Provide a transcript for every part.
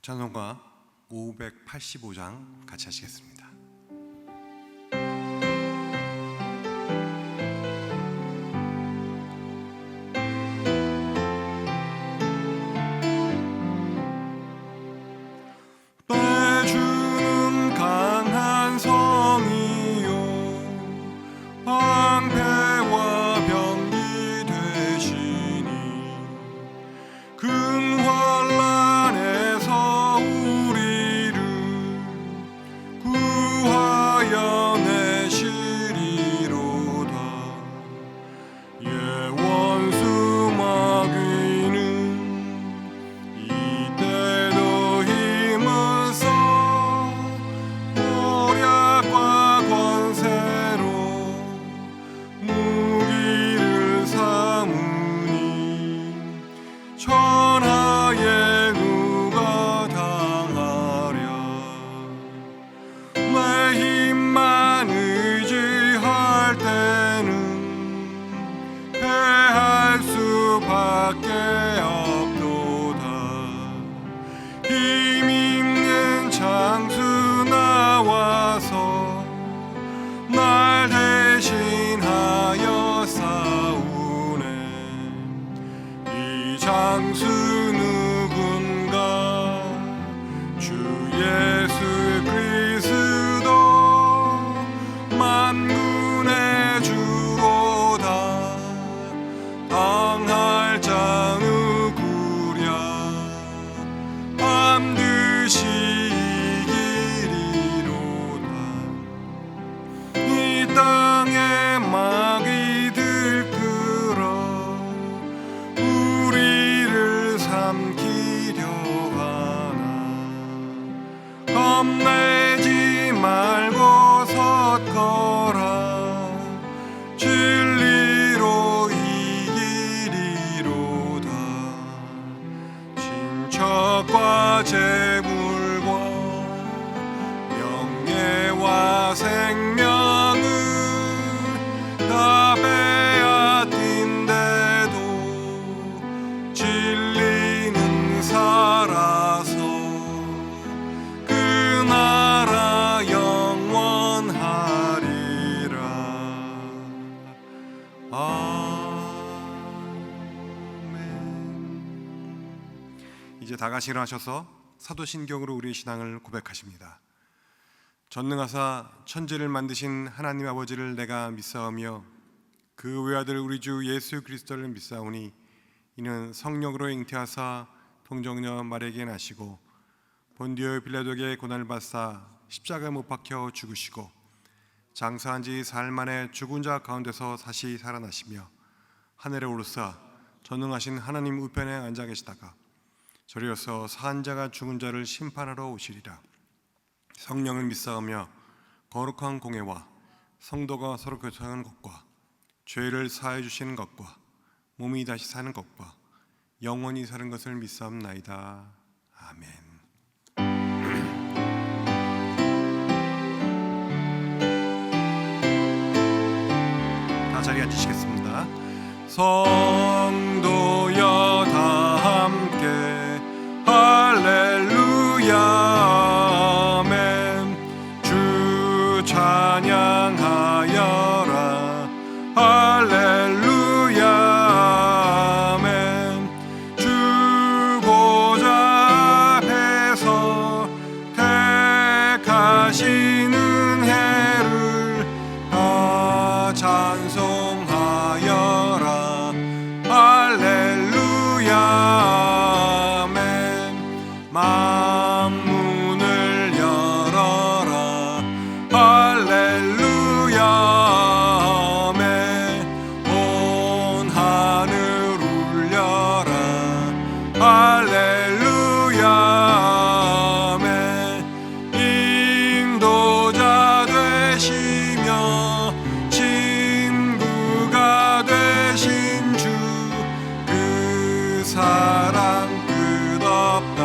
찬송가 585장 같이 하시겠습니다. 빼주는 강한 성이요 방패와 병기 되시니 큰 환난에서 우리를 구하여 내시리로다. 예 원수 마귀는 이때도 힘을 써 모략과 권세로 무기를 삼으니 천하에 누가 당하랴. 내 힘만 의지할 때는 패할 수밖에 없도다. 힘 있는 장수 나와서 날 대신하여 싸우네. 이 장수 누군가 주 예수 그리스도 만군의 주로다. 당할 자 누구랴. 반드시 이기리로다. 이 땅에 마귀들 끌어 우리를 삼키려 하나. 겁내지 말고 섰거라. 진리로 이기리로다. 친척과 재물과 명예와 생명을 다 빼앗긴데도 진리는 살아서 그 나라 영원하리라. 아멘. 이제 다 같이 일어나셔서 사도신경으로 우리의 신앙을 고백하십니다. 전능하사 천지를 만드신 하나님 아버지를 내가 믿사오며 그 외아들 우리 주 예수 그리스도를 믿사오니 이는 성령으로 잉태하사 동정녀 마리아에게 나시고 본디오 빌라도에게 고난을 받사 십자가에 못 박혀 죽으시고 장사한 지 사흘 만에 죽은 자 가운데서 다시 살아나시며 하늘에 오르사 전능하신 하나님 우편에 앉아 계시다가 저리어서 사한 자가 죽은 자를 심판하러 오시리라. 성령을 믿사오며 거룩한 공예와 성도가 서로 교통하는 것과 죄를 사해 주시는 것과 몸이 다시 사는 것과 영원히 사는 것을 믿사옵나이다. 아멘. 다 자리에 앉으시겠습니다. 성도여 다 함께 할렐루야 아멘. 주 찬양하여라 할렐루야 아멘. 주 보좌 앞에서 택하시는 해를 다 찬송하여라 할렐루야 아멘. 만문을 열어라 할렐루야 아멘. 온 하늘 울려라 할렐루야 아멘. 인도자 되시며 친구가 되신 주 그 사랑 끝없다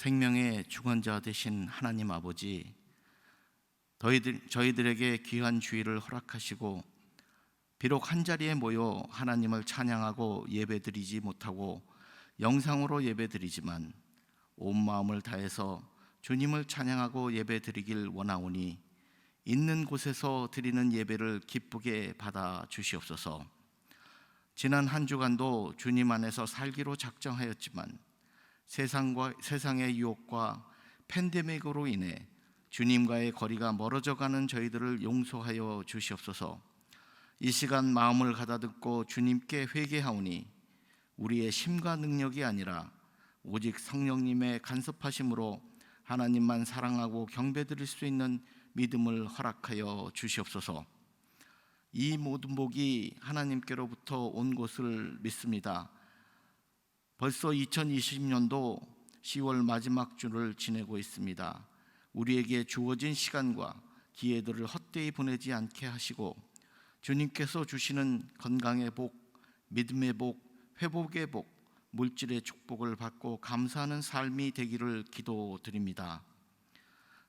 생명의 주관자 되신 하나님 아버지, 저희들에게 귀한 주일을 허락하시고 비록 한자리에 모여 하나님을 찬양하고 예배드리지 못하고 영상으로 예배드리지만 온 마음을 다해서 주님을 찬양하고 예배드리길 원하오니 있는 곳에서 드리는 예배를 기쁘게 받아 주시옵소서. 지난 한 주간도 주님 안에서 살기로 작정하였지만 세상의 유혹과 팬데믹으로 인해 주님과의 거리가 멀어져가는 저희들을 용서하여 주시옵소서. 이 시간 마음을 가다듬고 주님께 회개하오니 우리의 힘과 능력이 아니라 오직 성령님의 간섭하심으로 하나님만 사랑하고 경배드릴 수 있는 믿음을 허락하여 주시옵소서. 이 모든 복이 하나님께로부터 온 것을 믿습니다. 벌써 2020년도 10월 마지막 주를 지내고 있습니다. 우리에게 주어진 시간과 기회들을 헛되이 보내지 않게 하시고 주님께서 주시는 건강의 복, 믿음의 복, 회복의 복, 물질의 축복을 받고 감사하는 삶이 되기를 기도드립니다.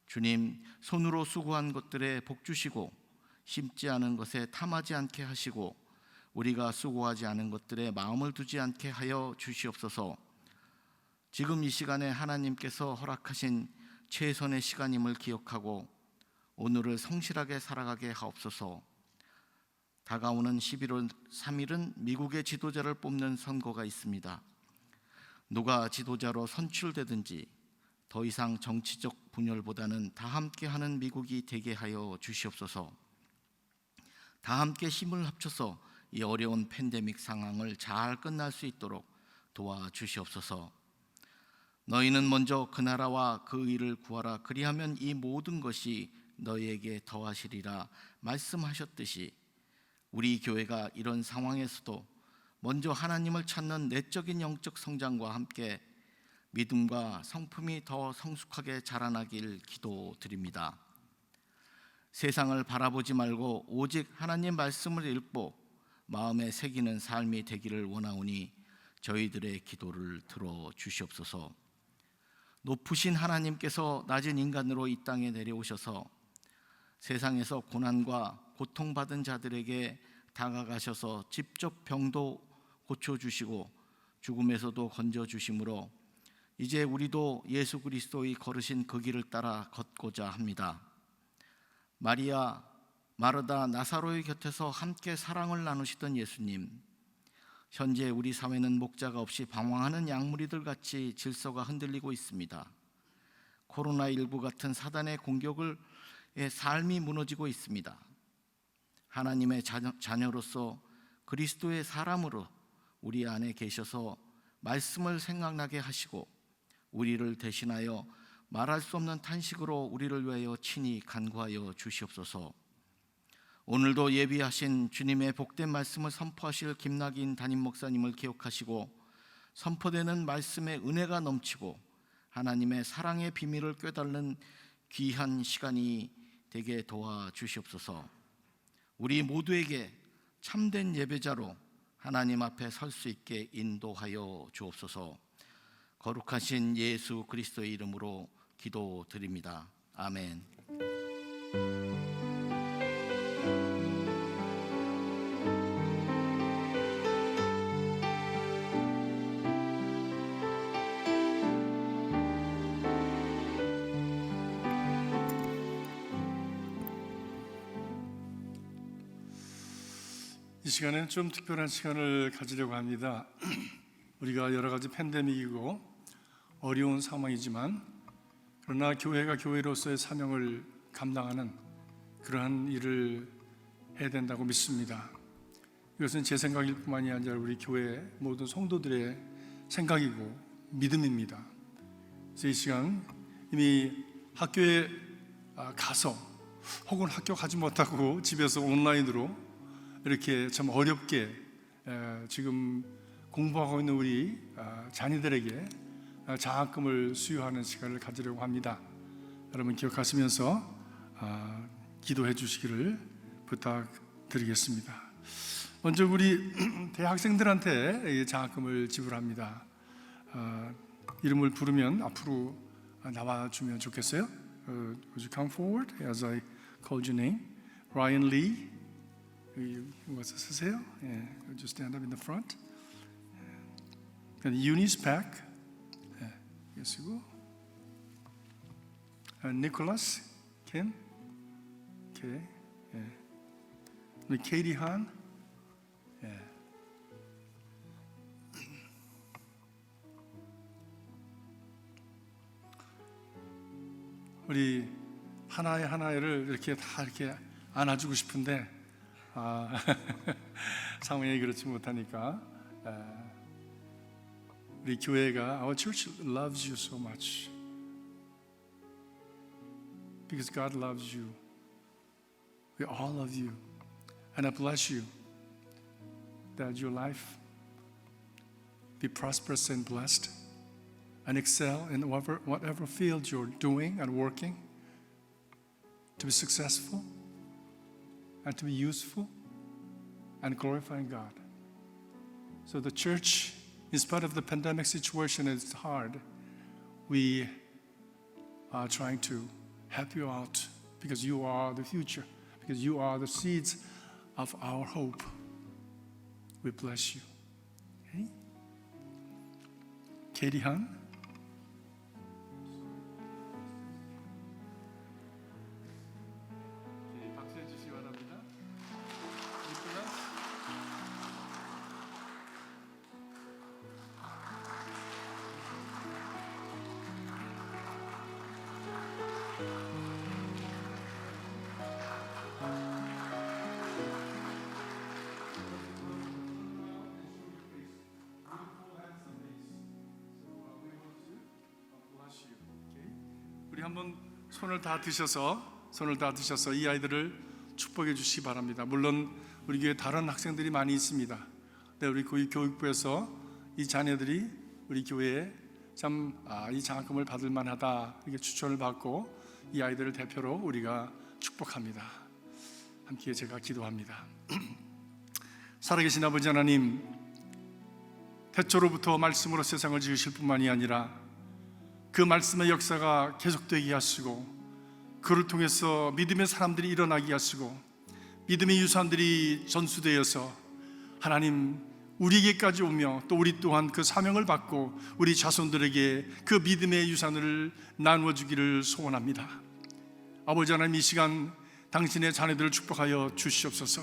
주님, 손으로 수고한 것들에 복 주시고 심지 않은 것에 탐하지 않게 하시고 우리가 수고하지 않은 것들에 마음을 두지 않게 하여 주시옵소서. 지금 이 시간에 하나님께서 허락하신 최선의 시간임을 기억하고 오늘을 성실하게 살아가게 하옵소서. 다가오는 11월 3일은 미국의 지도자를 뽑는 선거가 있습니다. 누가 지도자로 선출되든지 더 이상 정치적 분열보다는 다 함께하는 미국이 되게 하여 주시옵소서. 다 함께 힘을 합쳐서 이 어려운 팬데믹 상황을 잘 끝날 수 있도록 도와주시옵소서. 너희는 먼저 그 나라와 그 의를 구하라. 그리하면 이 모든 것이 너희에게 더하시리라 말씀하셨듯이 우리 교회가 이런 상황에서도 먼저 하나님을 찾는 내적인 영적 성장과 함께 믿음과 성품이 더 성숙하게 자라나길 기도드립니다. 세상을 바라보지 말고 오직 하나님 말씀을 읽고 마음에 새기는 삶이 되기를 원하오니 저희들의 기도를 들어주시옵소서. 높으신 하나님께서 낮은 인간으로 이 땅에 내려오셔서 세상에서 고난과 고통받은 자들에게 다가가셔서 직접 병도 고쳐주시고 죽음에서도 건져주심으로 이제 우리도 예수 그리스도의 걸으신 그 길을 따라 걷고자 합니다. 마리아, 마르다, 나사로의 곁에서 함께 사랑을 나누시던 예수님, 현재 우리 사회는 목자가 없이 방황하는 양무리들 같이 질서가 흔들리고 있습니다. 코로나19 같은 사단의 공격을 삶이 무너지고 있습니다. 하나님의 자녀로서 그리스도의 사람으로 우리 안에 계셔서 말씀을 생각나게 하시고 우리를 대신하여 말할 수 없는 탄식으로 우리를 위하여 친히 간구하여 주시옵소서. 오늘도 예비하신 주님의 복된 말씀을 선포하실 김낙인 담임 목사님을 기억하시고 선포되는 말씀의 은혜가 넘치고 하나님의 사랑의 비밀을 꿰닫는 귀한 시간이 되게 도와주시옵소서. 우리 모두에게 참된 예배자로 하나님 앞에 설 수 있게 인도하여 주옵소서. 거룩하신 예수 그리스도의 이름으로 기도드립니다. 아멘. 이 시간에는 좀 특별한 시간을 가지려고 합니다. 우리가 여러 가지 팬데믹이고 어려운 상황이지만 그러나 교회가 교회로서의 사명을 감당하는 그러한 일을 해야 된다고 믿습니다. 이것은 제 생각일 뿐만이 아니라 우리 교회 모든 성도들의 생각이고 믿음입니다. 그래서 이 시간 이미 학교에 가서 혹은 학교 가지 못하고 집에서 온라인으로 이렇게 참 어렵게 지금 공부하고 있는 우리 자녀들에게 장학금을 수여하는 시간을 가지려고 합니다. 여러분 기억하시면서 기도해 주시기를 부탁드리겠습니다. 먼저 우리 대학생들한테 장학금을 지불합니다. 이름을 부르면 앞으로 나와주면 좋겠어요. Would you come forward as I called your name? Ryan Lee, 와서 쓰세요. Would you stand up in the front? And Eunice Pack, 예수고. Nicholas Kim, okay. 우리 Katie Han. 우리 하나를 이렇게 다 이렇게 안아주고 싶은데 상황이 그렇지 못하니까 우리 교회가 Our church loves you so much because God loves you. We all love you, and I bless you that your life be prosperous and blessed. And excel in whatever field you're doing and working, to be successful and to be useful and glorifying God. So the church, in spite of the pandemic situation, it's hard. We are trying to help you out because you are the future, because you are the seeds of our hope. We bless you. Okay? Katie Han. 우리 한번 손을 다 드셔서 이 아이들을 축복해 주시기 바랍니다. 물론 우리 교회 다른 학생들이 많이 있습니다. 네, 우리 교육부에서 이 자녀들이 우리 교회에 참 이 장학금을 받을 만하다 이렇게 추천을 받고 이 아이들을 대표로 우리가 축복합니다. 함께 제가 기도합니다. 살아계신 아버지 하나님, 태초로부터 말씀으로 세상을 지으실 뿐만이 아니라 그 말씀의 역사가 계속되게 하시고 그를 통해서 믿음의 사람들이 일어나게 하시고 믿음의 유산들이 전수되어서 하나님 우리에게까지 오며 또 우리 또한 그 사명을 받고 우리 자손들에게 그 믿음의 유산을 나누어 주기를 소원합니다. 아버지 하나님, 이 시간 당신의 자녀들을 축복하여 주시옵소서.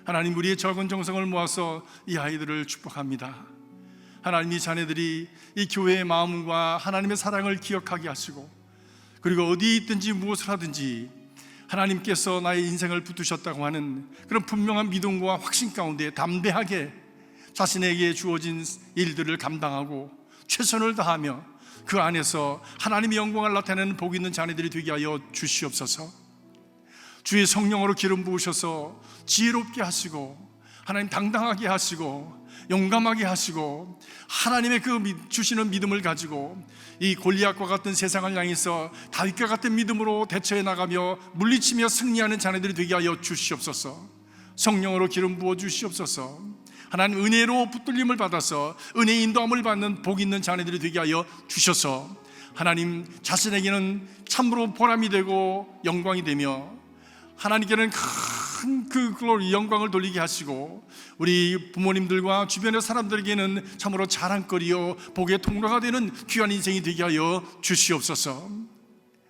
하나님, 우리의 적은 정성을 모아서 이 아이들을 축복합니다. 하나님, 이 자녀들이 이 교회의 마음과 하나님의 사랑을 기억하게 하시고 그리고 어디에 있든지 무엇을 하든지 하나님께서 나의 인생을 붙드셨다고 하는 그런 분명한 믿음과 확신 가운데 담대하게 자신에게 주어진 일들을 감당하고 최선을 다하며 그 안에서 하나님의 영광을 나타내는 복 있는 자녀들이 되게 하여 주시옵소서. 주의 성령으로 기름 부으셔서 지혜롭게 하시고 하나님 당당하게 하시고 용감하게 하시고 하나님의 그 주시는 믿음을 가지고 이 골리앗과 같은 세상을 향해서 다윗과 같은 믿음으로 대처해 나가며 물리치며 승리하는 자녀들이 되게 하여 주시옵소서. 성령으로 기름 부어 주시옵소서. 하나님, 은혜로 붙들림을 받아서 은혜의 인도함을 받는 복 있는 자녀들이 되게 하여 주셔서 하나님 자신에게는 참으로 보람이 되고 영광이 되며 하나님께는 큰 그 글로리 영광을 돌리게 하시고 우리 부모님들과 주변의 사람들에게는 참으로 자랑거리요 복의 통로가 되는 귀한 인생이 되게 하여 주시옵소서.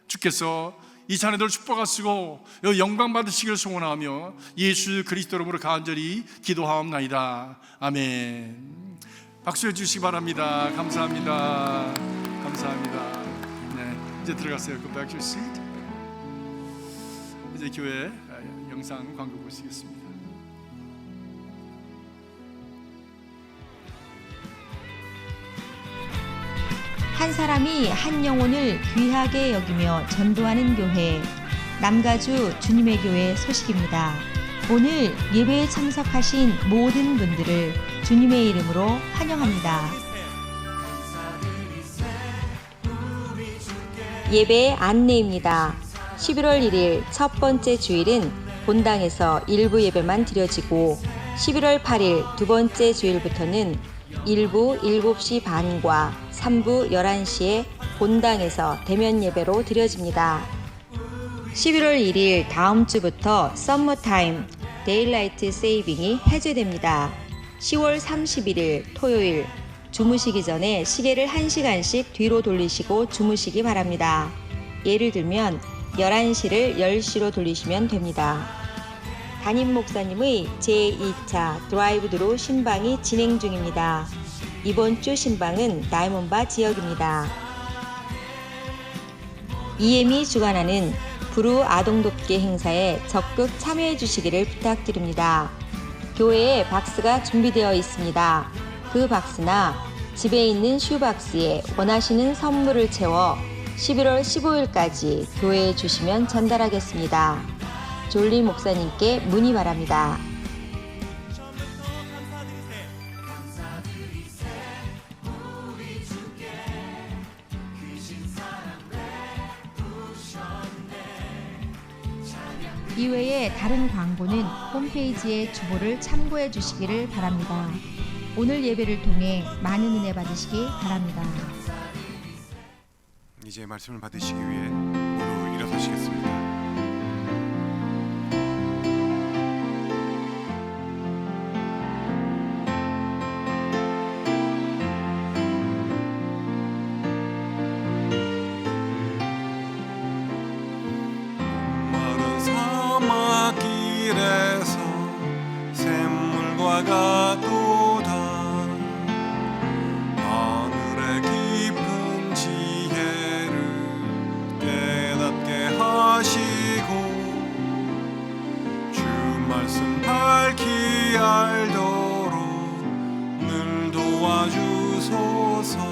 주께서 이 자녀들 축복하시고 영광 받으시기를 소원하며 예수 그리스도 이름으로 간절히 기도하옵나이다. 아멘. 박수해 주시기 바랍니다. 감사합니다. 감사합니다. 네, 이제 들어가세요. Go back to your seat. 이제 교회 영상 광고 보시겠습니다. 한 사람이 한 영혼을 귀하게 여기며 전도하는 교회, 남가주 주님의 교회 소식입니다. 오늘 예배에 참석하신 모든 분들을 주님의 이름으로 환영합니다. 예배 안내입니다. 11월 1일 첫 번째 주일은 본당에서 일부 예배만 드려지고 11월 8일 두 번째 주일부터는 일부 7시 반과 3부 11시에 본당에서 대면 예배로 드려집니다. 11월 1일 다음 주부터 썸머타임 데일라이트 세이빙이 해제됩니다. 10월 31일 토요일 주무시기 전에 시계를 1시간씩 뒤로 돌리시고 주무시기 바랍니다. 예를 들면 11시를 10시로 돌리시면 됩니다. 담임 목사님의 제2차 드라이브드루 신방이 진행 중입니다. 이번 주 신방은 다이몬바 지역입니다. EM이 주관하는 부르 아동돕기 행사에 적극 참여해 주시기를 부탁드립니다. 교회에 박스가 준비되어 있습니다. 그 박스나 집에 있는 슈박스에 원하시는 선물을 채워 11월 15일까지 교회에 주시면 전달하겠습니다. 졸리 목사님께 문의 바랍니다. 이외에 다른 광고는 홈페이지의 주보를 참고해 주시기를 바랍니다. 오늘 예배를 통해 많은 은혜 받으시기 바랍니다. 이제 말씀을 받으시기 위해 모두 일어서시겠습니다. 마른 사막길에서 샘물과 같도다. 하늘의 깊은 지혜를 깨닫게 하시고 주 말씀 밝히 알도록 늘 도와주소서.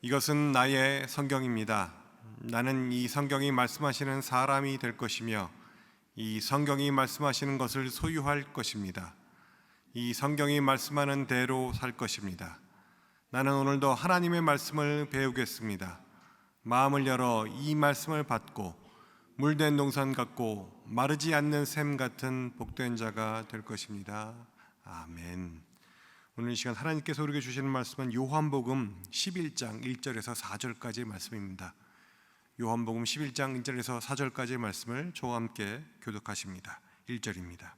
이것은 나의 성경입니다. 나는 이 성경이 말씀하시는 사람이 될 것이며 이 성경이 말씀하시는 것을 소유할 것입니다. 이 성경이 말씀하는 대로 살 것입니다. 나는 오늘도 하나님의 말씀을 배우겠습니다. 마음을 열어 이 말씀을 받고 물된 동산 같고 마르지 않는 샘 같은 복된 자가 될 것입니다. 아멘. 오늘 이 시간 하나님께서 우리에게 주시는 말씀은 요한복음 11장 1절에서 4절까지의 말씀입니다. 요한복음 11장 1절에서 4절까지의 말씀을 저와 함께 교독하십니다. 1절입니다.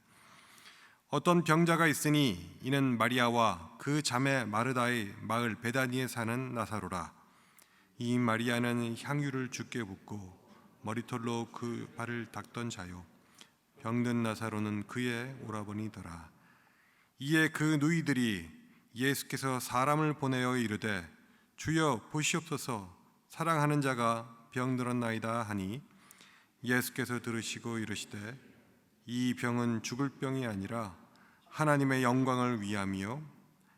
어떤 병자가 있으니 이는 마리아와 그 자매 마르다의 마을 베다니에 사는 나사로라. 이 마리아는 향유를 주께 붓고 머리털로 그 발을 닦던 자요, 병든 나사로는 그의 오라버니더라. 이에 그 누이들이 예수께서 사람을 보내어 이르되 주여 보시옵소서, 사랑하는 자가 병들었나이다 하니 예수께서 들으시고 이르시되 이 병은 죽을 병이 아니라 하나님의 영광을 위함이요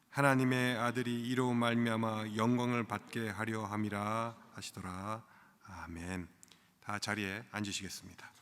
하나님의 아들이 이로 말미암아 영광을 받게 하려 함이라 하시더라. 아멘. 다 자리에 앉으시겠습니다.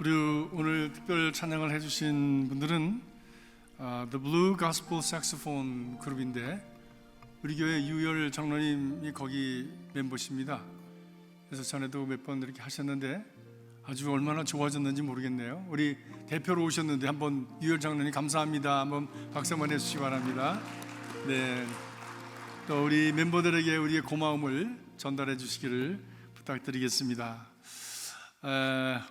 그리고 오늘 특별 찬양을 해주신 분들은 The Blue Gospel Saxophone 그룹인데 우리 교회 유열 장로님이 거기 멤버십니다. 그래서 전에도 몇 번 이렇게 하셨는데 아주 얼마나 좋아졌는지 모르겠네요. 우리 대표로 오셨는데 한번 유열 장로님 감사합니다. 한번 박수 한번 해주시기 바랍니다. 네, 또 우리 멤버들에게 우리의 고마움을 전달해 주시기를 부탁드리겠습니다.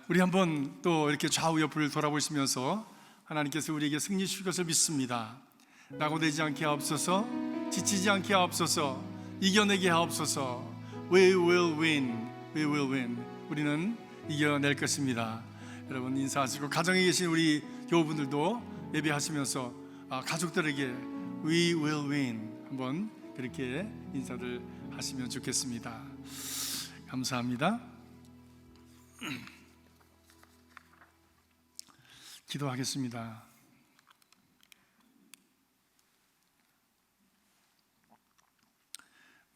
우리 한번 또 이렇게 좌우 옆을 돌아보시면서 하나님께서 우리에게 승리 주실 것을 믿습니다. 낙오되지 않게 하옵소서, 지치지 않게 하옵소서, 이겨내게 하옵소서. We will win, we will win. 우리는 이겨낼 것입니다. 여러분 인사하시고 가정에 계신 우리 교우분들도 예배하시면서 가족들에게 We will win 한번 그렇게 인사를 하시면 좋겠습니다. 감사합니다. 기도하겠습니다.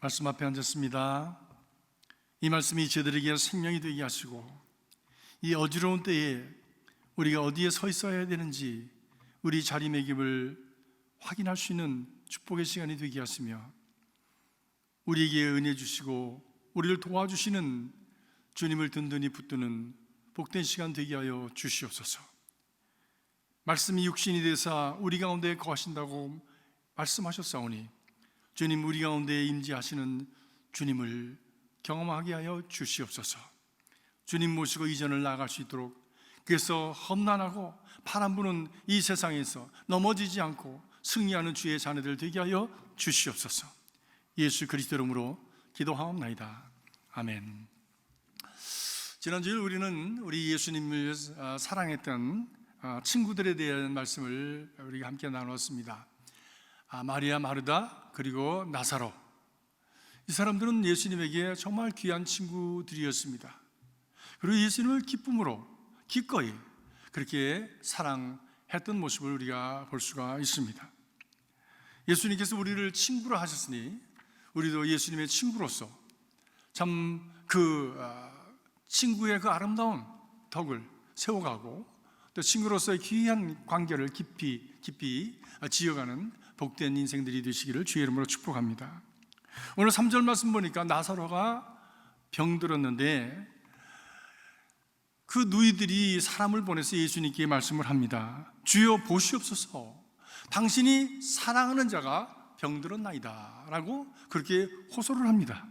말씀 앞에 앉았습니다. 이 말씀이 저들에게 생명이 되게 하시고 이 어지러운 때에 우리가 어디에 서 있어야 되는지 우리 자리매김을 확인할 수 있는 축복의 시간이 되게 하시며 우리에게 은혜 주시고 우리를 도와주시는 주님을 든든히 붙드는 복된 시간 되게 하여 주시옵소서. 말씀이 육신이 되사 우리 가운데 거하신다고 말씀하셨사오니 주님 우리 가운데 임재하시는 주님을 경험하게 하여 주시옵소서. 주님 모시고 이전을 나아갈 수 있도록 그래서 험난하고 바람 부는 이 세상에서 넘어지지 않고 승리하는 주의 자녀들 되게 하여 주시옵소서. 예수 그리스도 이름으로 기도하옵나이다. 아멘. 지난주에 우리는 우리 예수님을 사랑했던 친구들에 대한 말씀을 우리가 함께 나누었습니다. 마리아, 마르다 그리고 나사로, 이 사람들은 예수님에게 정말 귀한 친구들이었습니다. 그리고 예수님을 기쁨으로 기꺼이 그렇게 사랑했던 모습을 우리가 볼 수가 있습니다. 예수님께서 우리를 친구로 하셨으니 우리도 예수님의 친구로서 참 친구의 그 아름다운 덕을 세워가고 또 친구로서의 귀한 관계를 깊이 지어가는 복된 인생들이 되시기를 주의 이름으로 축복합니다. 오늘 3절 말씀 보니까 나사로가 병들었는데 그 누이들이 사람을 보내서 예수님께 말씀을 합니다. 주여 보시옵소서, 당신이 사랑하는 자가 병들었나이다 라고 그렇게 호소를 합니다.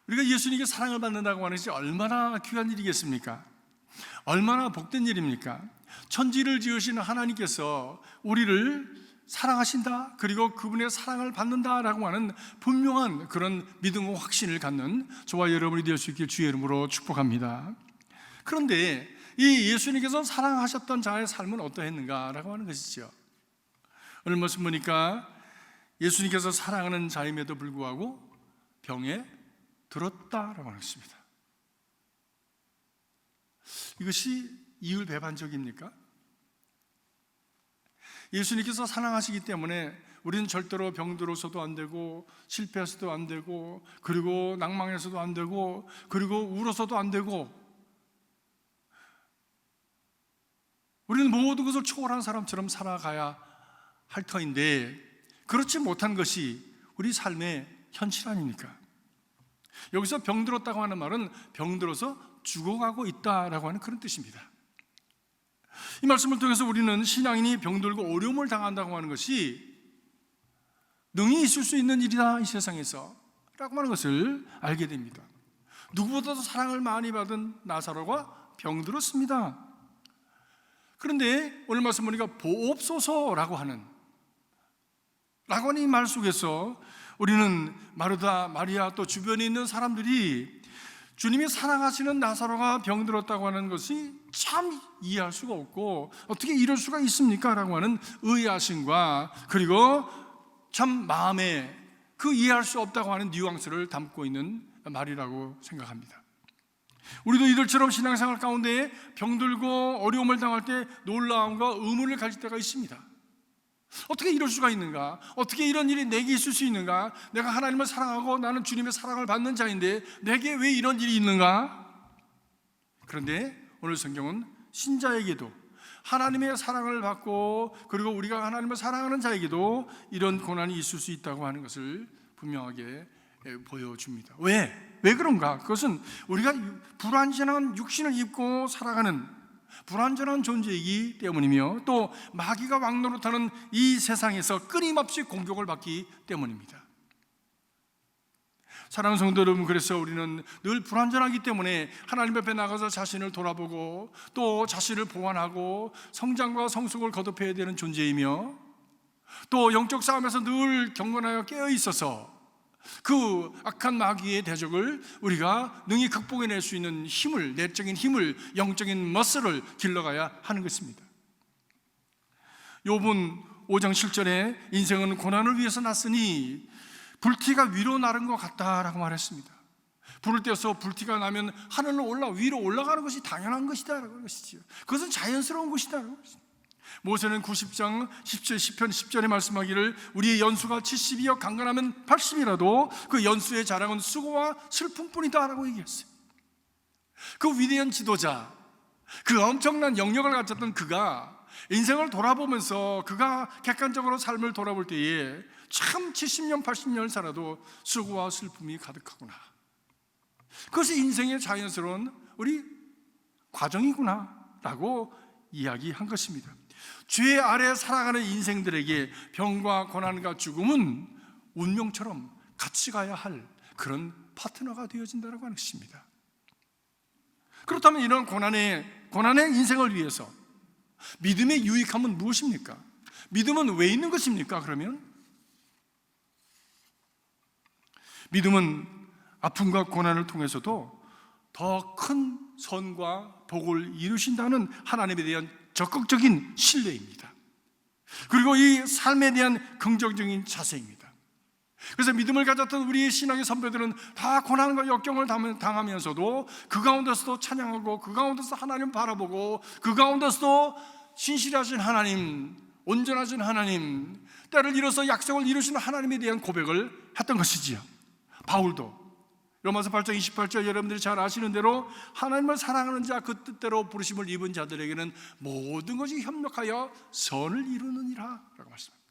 우리가 예수님께 사랑을 받는다고 하는 것이 얼마나 귀한 일이겠습니까? 얼마나 복된 일입니까? 천지를 지으시는 하나님께서 우리를 사랑하신다, 그리고 그분의 사랑을 받는다라고 하는 분명한 그런 믿음과 확신을 갖는 저와 여러분이 될 수 있길 주의 이름으로 축복합니다. 그런데 이 예수님께서 사랑하셨던 자의 삶은 어떠했는가라고 하는 것이죠. 오늘 말씀 보니까 예수님께서 사랑하는 자임에도 불구하고 병에 들었다라고 하는 것입니다. 이것이 이율배반적입니까? 예수님께서 사랑하시기 때문에 우리는 절대로 병들어서도 안 되고 실패해서도 안 되고 그리고 낭망해서도 안 되고 그리고 울어서도 안 되고 우리는 모든 것을 초월한 사람처럼 살아가야 할 터인데 그렇지 못한 것이 우리 삶의 현실 아닙니까? 여기서 병들었다고 하는 말은 병들어서 죽어가고 있다라고 하는 그런 뜻입니다. 이 말씀을 통해서 우리는 신앙인이 병들고 어려움을 당한다고 하는 것이 능히 있을 수 있는 일이다 이 세상에서 라고 하는 것을 알게 됩니다. 누구보다도 사랑을 많이 받은 나사로가 병들었습니다. 그런데 오늘 말씀 보니까 보옵소서라고 하는 이 말 속에서 우리는 마르다, 마리아 또 주변에 있는 사람들이 주님이 사랑하시는 나사로가 병들었다고 하는 것이 참 이해할 수가 없고 어떻게 이럴 수가 있습니까? 라고 하는 의아심과 그리고 참 마음에 그 이해할 수 없다고 하는 뉘앙스를 담고 있는 말이라고 생각합니다. 우리도 이들처럼 신앙생활 가운데 병들고 어려움을 당할 때 놀라움과 의문을 가질 때가 있습니다. 어떻게 이럴 수가 있는가? 어떻게 이런 일이 내게 있을 수 있는가? 내가 하나님을 사랑하고 나는 주님의 사랑을 받는 자인데 내게 왜 이런 일이 있는가? 그런데 오늘 성경은 신자에게도 하나님의 사랑을 받고 그리고 우리가 하나님을 사랑하는 자에게도 이런 고난이 있을 수 있다고 하는 것을 분명하게 보여줍니다. 왜 그런가? 그것은 우리가 불완전한 육신을 입고 살아가는 불완전한 존재이기 때문이며 또 마귀가 왕노릇하는 이 세상에서 끊임없이 공격을 받기 때문입니다. 사랑하는 성도 여러분, 그래서 우리는 늘 불완전하기 때문에 하나님 앞에 나가서 자신을 돌아보고 또 자신을 보완하고 성장과 성숙을 거듭해야 되는 존재이며 또 영적 싸움에서 늘 경건하여 깨어 있어서 그 악한 마귀의 대적을 우리가 능히 극복해낼 수 있는 힘을, 내적인 힘을, 영적인 머슬을 길러가야 하는 것입니다. 욥은 5장 7절에 인생은 고난을 위해서 났으니 불티가 위로 나른 것 같다라고 말했습니다. 불을 떼서 불티가 나면 하늘로 위로 올라가는 것이 당연한 것이다라는 것이지요. 그것은 자연스러운 것이다라는 것입니다. 모세는 90장 10편 10절에 말씀하기를 우리의 연수가 70이여 강건하면 80이라도 그 연수의 자랑은 수고와 슬픔뿐이다 라고 얘기했어요. 그 위대한 지도자, 그 엄청난 영역을 가졌던 그가 인생을 돌아보면서 그가 객관적으로 삶을 돌아볼 때에 참 70년 80년을 살아도 수고와 슬픔이 가득하구나, 그것이 인생의 자연스러운 우리 과정이구나 라고 이야기한 것입니다. 죄 아래 살아가는 인생들에게 병과 고난과 죽음은 운명처럼 같이 가야 할 그런 파트너가 되어진다고 하는 것입니다. 그렇다면 이런 고난의 인생을 위해서 믿음의 유익함은 무엇입니까? 믿음은 왜 있는 것입니까? 그러면 믿음은 아픔과 고난을 통해서도 더 큰 선과 복을 이루신다는 하나님에 대한 적극적인 신뢰입니다. 그리고 이 삶에 대한 긍정적인 자세입니다. 그래서 믿음을 가졌던 우리의 신앙의 선배들은 다 고난과 역경을 당하면서도 그 가운데서도 찬양하고 그 가운데서 하나님 바라보고 그 가운데서도 신실하신 하나님, 온전하신 하나님, 때를 이뤄서 약속을 이루시는 하나님에 대한 고백을 했던 것이지요. 바울도 로마서 8장 28절 여러분들이 잘 아시는 대로 하나님을 사랑하는 자, 그 뜻대로 부르심을 입은 자들에게는 모든 것이 협력하여 선을 이루느니라 라고 말씀합니다.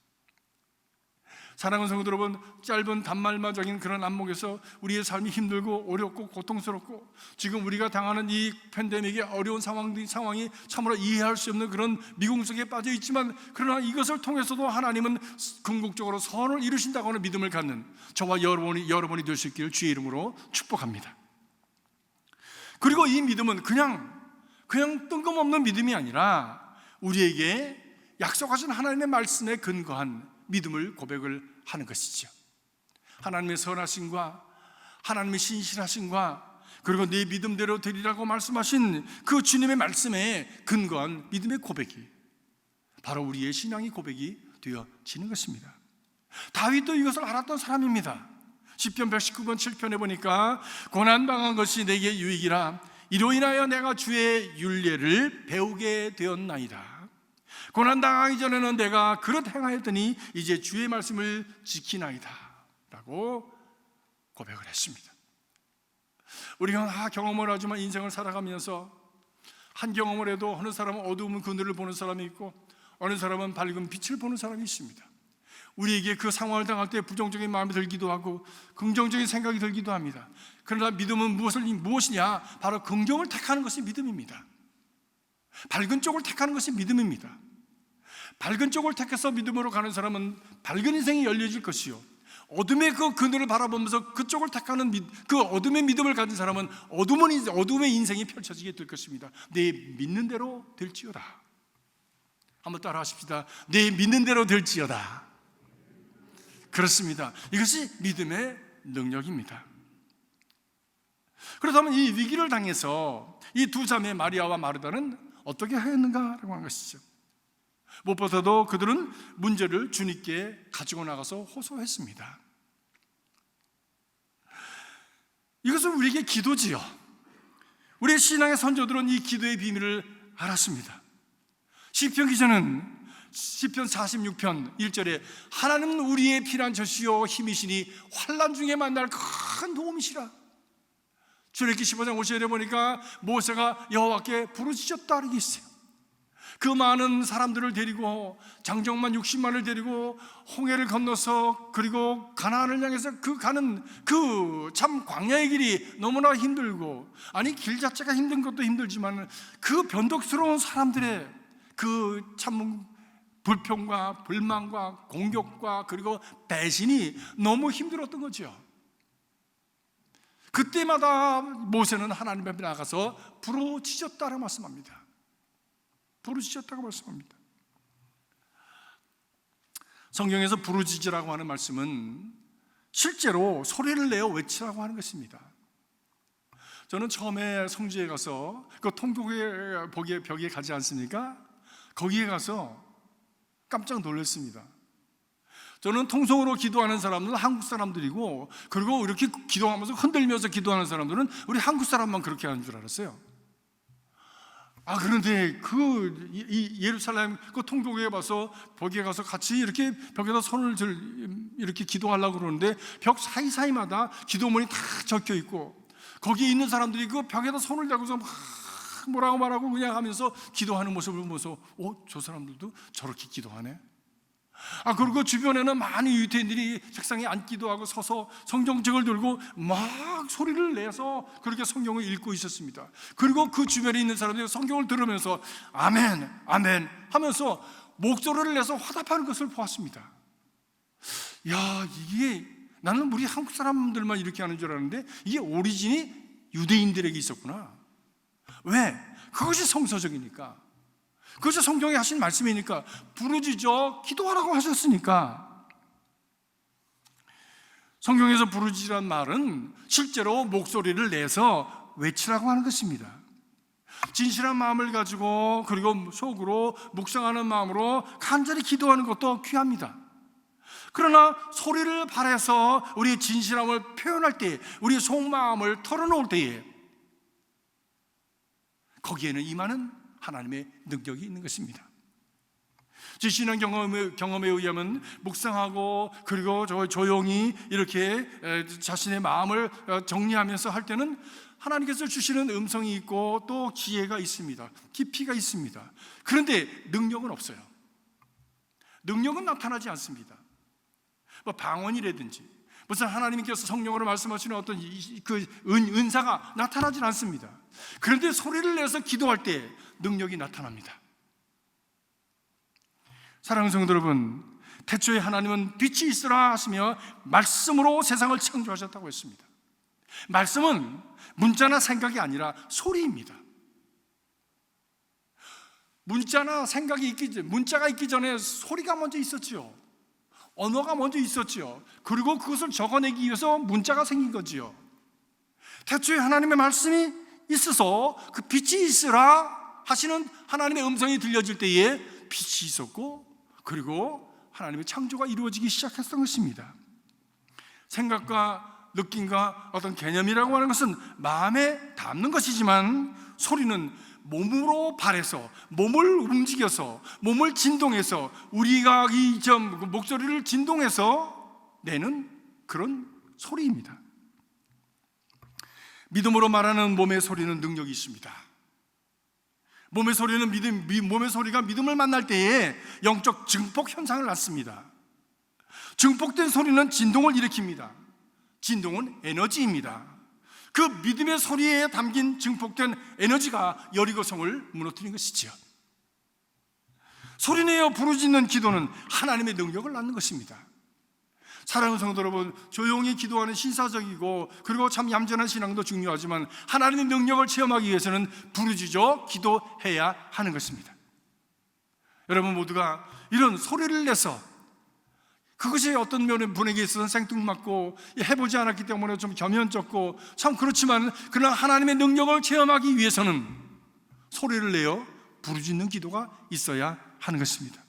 사랑하는 성도 여러분, 짧은 단말마적인 그런 안목에서 우리의 삶이 힘들고 어렵고 고통스럽고 지금 우리가 당하는 이 팬데믹의 어려운 상황이 참으로 이해할 수 없는 그런 미궁속에 빠져 있지만, 그러나 이것을 통해서도 하나님은 궁극적으로 선을 이루신다고 하는 믿음을 갖는 저와 여러분이 될 수 있기를 주의 이름으로 축복합니다. 그리고 이 믿음은 그냥 뜬금없는 믿음이 아니라 우리에게 약속하신 하나님의 말씀에 근거한 믿음을 고백을 하는 것이죠. 하나님의 선하심과 하나님의 신실하심과 그리고 내 믿음대로 되리라고 말씀하신 그 주님의 말씀에 근거한 믿음의 고백이 바로 우리의 신앙의 고백이 되어지는 것입니다. 다윗도 이것을 알았던 사람입니다. 시편 119편 7편에 보니까 고난당한 것이 내게 유익이라 이로 인하여 내가 주의 율례를 배우게 되었나이다. 고난당하기 전에는 내가 그릇 행하였더니 이제 주의 말씀을 지키나이다 라고 고백을 했습니다. 우리가 경험을 하지만 인생을 살아가면서 한 경험을 해도 어느 사람은 어두운 그늘을 보는 사람이 있고 어느 사람은 밝은 빛을 보는 사람이 있습니다. 우리에게 그 상황을 당할 때 부정적인 마음이 들기도 하고 긍정적인 생각이 들기도 합니다. 그러나 믿음은 무엇이냐? 바로 긍정을 택하는 것이 믿음입니다. 밝은 쪽을 택하는 것이 믿음입니다. 밝은 쪽을 택해서 믿음으로 가는 사람은 밝은 인생이 열려질 것이요, 어둠의 그 그늘을 바라보면서 그쪽을 택하는 그 어둠의 믿음을 가진 사람은 어둠의 인생이 펼쳐지게 될 것입니다. 내 믿는 대로 될지어다. 한번 따라 하십시다. 내 믿는 대로 될지어다. 그렇습니다. 이것이 믿음의 능력입니다. 그렇다면 이 위기를 당해서 이 두 자매 마리아와 마르다는 어떻게 하였는가라고 하는 것이죠. 무엇보다도 그들은 문제를 주님께 가지고 나가서 호소했습니다. 이것은 우리에게 기도지요. 우리의 신앙의 선조들은 이 기도의 비밀을 알았습니다. 시편 기자는 시편 46편 1절에 하나님은 우리의 피난처시요 힘이시니 환난 중에 만날 큰 도움이시라. 출애굽기 15장 5절에 보니까 모세가 여호와께 부르짖었다 이렇게 있어요. 그 많은 사람들을 데리고, 장정만 60만을 데리고 홍해를 건너서, 그리고 가나안을 향해서 그 가는 그 참 광야의 길이 너무나 힘들고, 아니 길 자체가 힘든 것도 힘들지만 그 변덕스러운 사람들의 그 참 불평과 불만과 공격과 그리고 배신이 너무 힘들었던 거죠. 그때마다 모세는 하나님 앞에 나가서 부르짖었다라고 말씀합니다. 부르짖었다고 말씀합니다. 성경에서 부르짖으라고 하는 말씀은 실제로 소리를 내어 외치라고 하는 것입니다. 저는 처음에 성주에 가서 그 통곡의 벽에 가지 않습니까? 거기에 가서 깜짝 놀랐습니다. 저는 통성으로 기도하는 사람들은 한국 사람들이고, 그리고 이렇게 기도하면서 흔들면서 기도하는 사람들은 우리 한국 사람만 그렇게 하는 줄 알았어요. 그런데 이 예루살렘 그 통곡에 가서 벽에 가서 같이 이렇게 벽에다 손을 이렇게 기도하려고 그러는데 벽 사이사이마다 기도문이 다 적혀 있고, 거기에 있는 사람들이 그 벽에다 손을 대고서 막 뭐라고 말하고 그냥 하면서 기도하는 모습을 보면서 저 사람들도 저렇게 기도하네. 그리고 주변에는 많은 유대인들이 책상에 앉기도 하고 서서 성경책을 들고 막 소리를 내서 그렇게 성경을 읽고 있었습니다. 그리고 그 주변에 있는 사람들이 성경을 들으면서 아멘, 아멘 하면서 목소리를 내서 화답하는 것을 보았습니다. 이게 나는 우리 한국 사람들만 이렇게 하는 줄 알았는데 이게 오리진이 유대인들에게 있었구나. 왜? 그것이 성서적이니까, 그것이 성경에 하신 말씀이니까, 부르짖어 기도하라고 하셨으니까. 성경에서 부르짖으란 말은 실제로 목소리를 내서 외치라고 하는 것입니다. 진실한 마음을 가지고, 그리고 속으로 묵상하는 마음으로 간절히 기도하는 것도 귀합니다. 그러나 소리를 발해서 우리의 진실함을 표현할 때, 우리의 속마음을 털어놓을 때에 거기에는 임하는 하나님의 능력이 있는 것입니다. 제 신앙 경험에 의하면 묵상하고 그리고 조용히 이렇게 자신의 마음을 정리하면서 할 때는 하나님께서 주시는 음성이 있고 또 지혜가 있습니다. 깊이가 있습니다. 그런데 능력은 없어요. 능력은 나타나지 않습니다. 방언이라든지 무슨 하나님께서 성령으로 말씀하시는 어떤 그 은사가 나타나지 않습니다. 그런데 소리를 내서 기도할 때 능력이 나타납니다. 사랑하는 성도 여러분, 태초에 하나님은 빛이 있으라 하시며 말씀으로 세상을 창조하셨다고 했습니다. 말씀은 문자나 생각이 아니라 소리입니다. 문자나 생각이 문자가 있기 전에 소리가 먼저 있었지요. 언어가 먼저 있었지요. 그리고 그것을 적어내기 위해서 문자가 생긴 거지요. 태초에 하나님의 말씀이 있어서 그 빛이 있으라 하시는 하나님의 음성이 들려질 때에 빛이 있었고, 그리고 하나님의 창조가 이루어지기 시작했던 것입니다. 생각과 느낌과 어떤 개념이라고 하는 것은 마음에 담는 것이지만, 소리는 몸으로 발해서, 몸을 움직여서, 몸을 진동해서, 우리가 이 목소리를 진동해서 내는 그런 소리입니다. 믿음으로 말하는 몸의 소리는 능력이 있습니다. 몸의 소리가 믿음을 만날 때에 영적 증폭 현상을 낳습니다. 증폭된 소리는 진동을 일으킵니다. 진동은 에너지입니다. 그 믿음의 소리에 담긴 증폭된 에너지가 여리고성을 무너뜨린 것이지요. 소리내어 부르짖는 기도는 하나님의 능력을 낳는 것입니다. 사랑하는 성도 여러분, 조용히 기도하는 신사적이고 그리고 참 얌전한 신앙도 중요하지만 하나님의 능력을 체험하기 위해서는 부르짖어 기도해야 하는 것입니다. 여러분 모두가 이런 소리를 내서, 그것이 어떤 분에게 있어서는 생뚱맞고 해보지 않았기 때문에 좀 겸연쩍고 참 그렇지만, 그러나 하나님의 능력을 체험하기 위해서는 소리를 내어 부르짖는 기도가 있어야 하는 것입니다.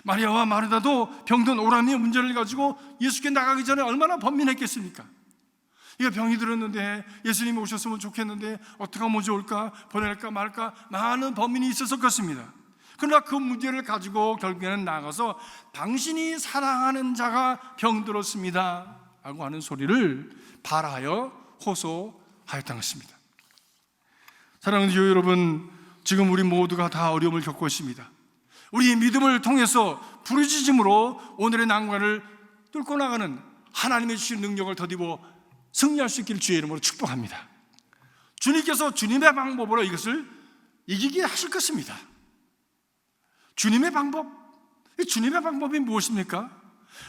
마리아와 마르다도 병든 오라미의 문제를 가지고 예수께 나가기 전에 얼마나 번민했겠습니까? 이게 병이 들었는데 예수님이 오셨으면 좋겠는데 어떻게 하면 좋을까, 보낼까 말까, 많은 번민이 있었을 것입니다. 그러나 그 문제를 가지고 결국에는 나가서 당신이 사랑하는 자가 병들었습니다 라고 하는 소리를 발하여 호소한 하였던 것입니다. 사랑하는 교회 여러분, 지금 우리 모두가 다 어려움을 겪고 있습니다. 우리의 믿음을 통해서 부르짖음으로 오늘의 난관을 뚫고 나가는 하나님의 주신 능력을 더디고 승리할 수 있기를 주의 이름으로 축복합니다. 주님께서 주님의 방법으로 이것을 이기게 하실 것입니다. 주님의 방법? 이 주님의 방법이 무엇입니까?